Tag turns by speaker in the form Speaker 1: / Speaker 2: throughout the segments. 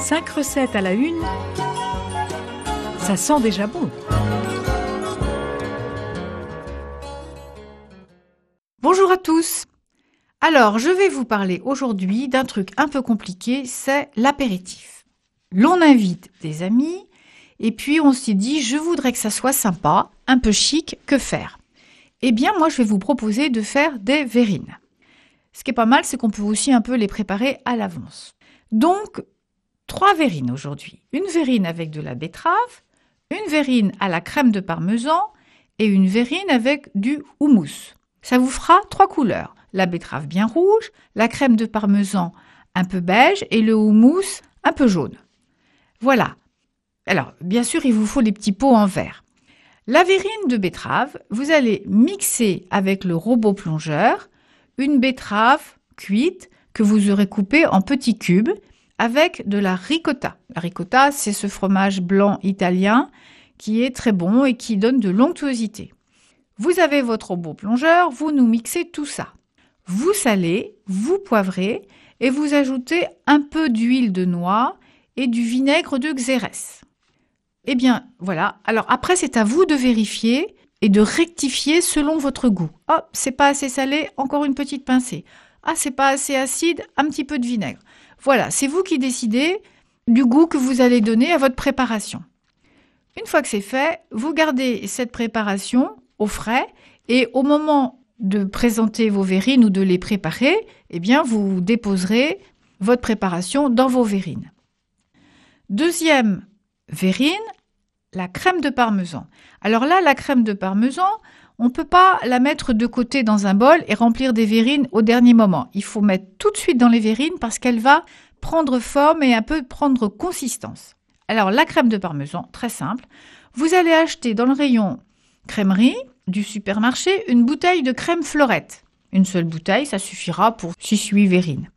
Speaker 1: 5 recettes à la une, ça sent déjà bon. Bonjour à tous. Alors, je vais vous parler aujourd'hui d'un truc un peu compliqué, c'est l'apéritif. L'on invite des amis et puis on s'est dit, je voudrais que ça soit sympa, un peu chic, que faire? Eh bien, moi, je vais vous proposer de faire des verrines. Ce qui est pas mal, c'est qu'on peut aussi un peu les préparer à l'avance. Donc, 3 verrines aujourd'hui. Une verrine avec de la betterave, une verrine à la crème de parmesan et une verrine avec du houmous. Ça vous fera 3 couleurs. La betterave bien rouge, la crème de parmesan un peu beige et le houmous un peu jaune. Voilà. Alors, bien sûr, il vous faut les petits pots en verre. La verrine de betterave, vous allez mixer avec le robot plongeur une betterave cuite que vous aurez coupée en petits cubes avec de la ricotta. La ricotta, c'est ce fromage blanc italien qui est très bon et qui donne de l'onctuosité. Vous avez votre robot plongeur, vous nous mixez tout ça. Vous salez, vous poivrez et vous ajoutez un peu d'huile de noix et du vinaigre de Xérès. Eh bien, voilà. Alors après, c'est à vous de vérifier et de rectifier selon votre goût. Oh, c'est pas assez salé, encore une petite pincée. Ah, c'est pas assez acide, un petit peu de vinaigre. Voilà, c'est vous qui décidez du goût que vous allez donner à votre préparation. Une fois que c'est fait, vous gardez cette préparation au frais et au moment de présenter vos verrines ou de les préparer, eh bien, vous déposerez votre préparation dans vos verrines. Deuxième verrine, la crème de parmesan. Alors là, la crème de parmesan, on ne peut pas la mettre de côté dans un bol et remplir des verrines au dernier moment. Il faut mettre tout de suite dans les verrines parce qu'elle va prendre forme et un peu prendre consistance. Alors la crème de parmesan, très simple. Vous allez acheter dans le rayon crèmerie du supermarché une bouteille de crème fleurette. Une seule bouteille, ça suffira pour 6-8 verrines.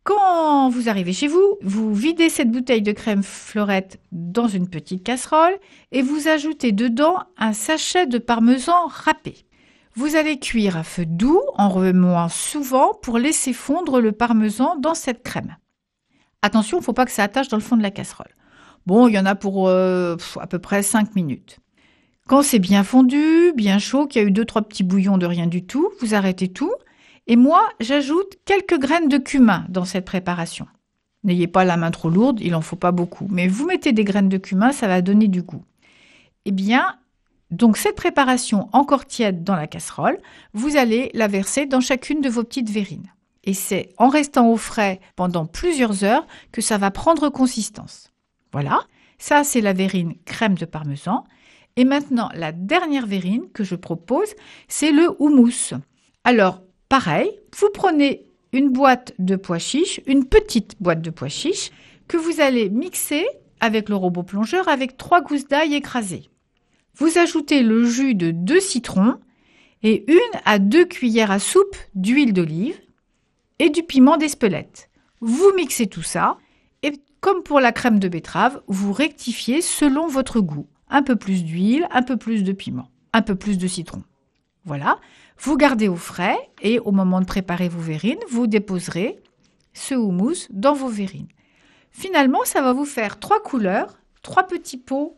Speaker 1: Quand vous arrivez chez vous, vous videz cette bouteille de crème fleurette dans une petite casserole et vous ajoutez dedans un sachet de parmesan râpé. Vous allez cuire à feu doux en remuant souvent pour laisser fondre le parmesan dans cette crème. Attention, il ne faut pas que ça attache dans le fond de la casserole. Bon, il y en a pour à peu près 5 minutes. Quand c'est bien fondu, bien chaud, qu'il y a eu 2-3 petits bouillons de rien du tout, vous arrêtez tout. Et moi, j'ajoute quelques graines de cumin dans cette préparation. N'ayez pas la main trop lourde, il n'en faut pas beaucoup. Mais vous mettez des graines de cumin, ça va donner du goût. Eh bien, donc cette préparation encore tiède dans la casserole, vous allez la verser dans chacune de vos petites verrines. Et c'est en restant au frais pendant plusieurs heures que ça va prendre consistance. Voilà, ça c'est la verrine crème de parmesan. Et maintenant, la dernière verrine que je propose, c'est le houmous. Alors, pareil, vous prenez une boîte de pois chiches, une petite boîte de pois chiches, que vous allez mixer avec le robot plongeur avec 3 gousses d'ail écrasées. Vous ajoutez le jus de 2 citrons et 1 à 2 cuillères à soupe d'huile d'olive et du piment d'Espelette. Vous mixez tout ça et comme pour la crème de betterave, vous rectifiez selon votre goût. Un peu plus d'huile, un peu plus de piment, un peu plus de citron. Voilà. Vous gardez au frais et au moment de préparer vos verrines, vous déposerez ce houmous dans vos verrines. Finalement, ça va vous faire 3 couleurs, 3 petits pots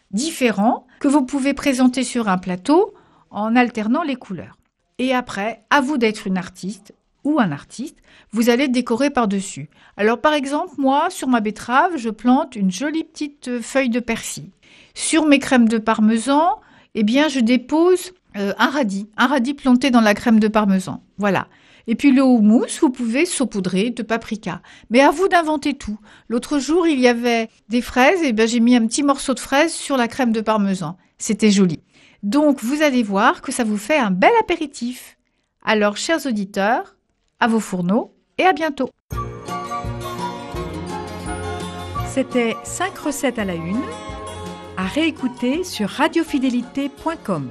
Speaker 1: différents que vous pouvez présenter sur un plateau en alternant les couleurs. Et après, à vous d'être une artiste ou un artiste, vous allez décorer par-dessus. Alors par exemple, moi, sur ma betterave, je plante une jolie petite feuille de persil. Sur mes crèmes de parmesan, eh bien, je dépose un radis planté dans la crème de parmesan. Voilà. Et puis le houmous, vous pouvez saupoudrer de paprika. Mais à vous d'inventer tout. L'autre jour, il y avait des fraises, et j'ai mis un petit morceau de fraise sur la crème de parmesan. C'était joli. Donc, vous allez voir que ça vous fait un bel apéritif. Alors, chers auditeurs, à vos fourneaux et à bientôt.
Speaker 2: C'était 5 recettes à la une, à réécouter sur radiofidélité.com.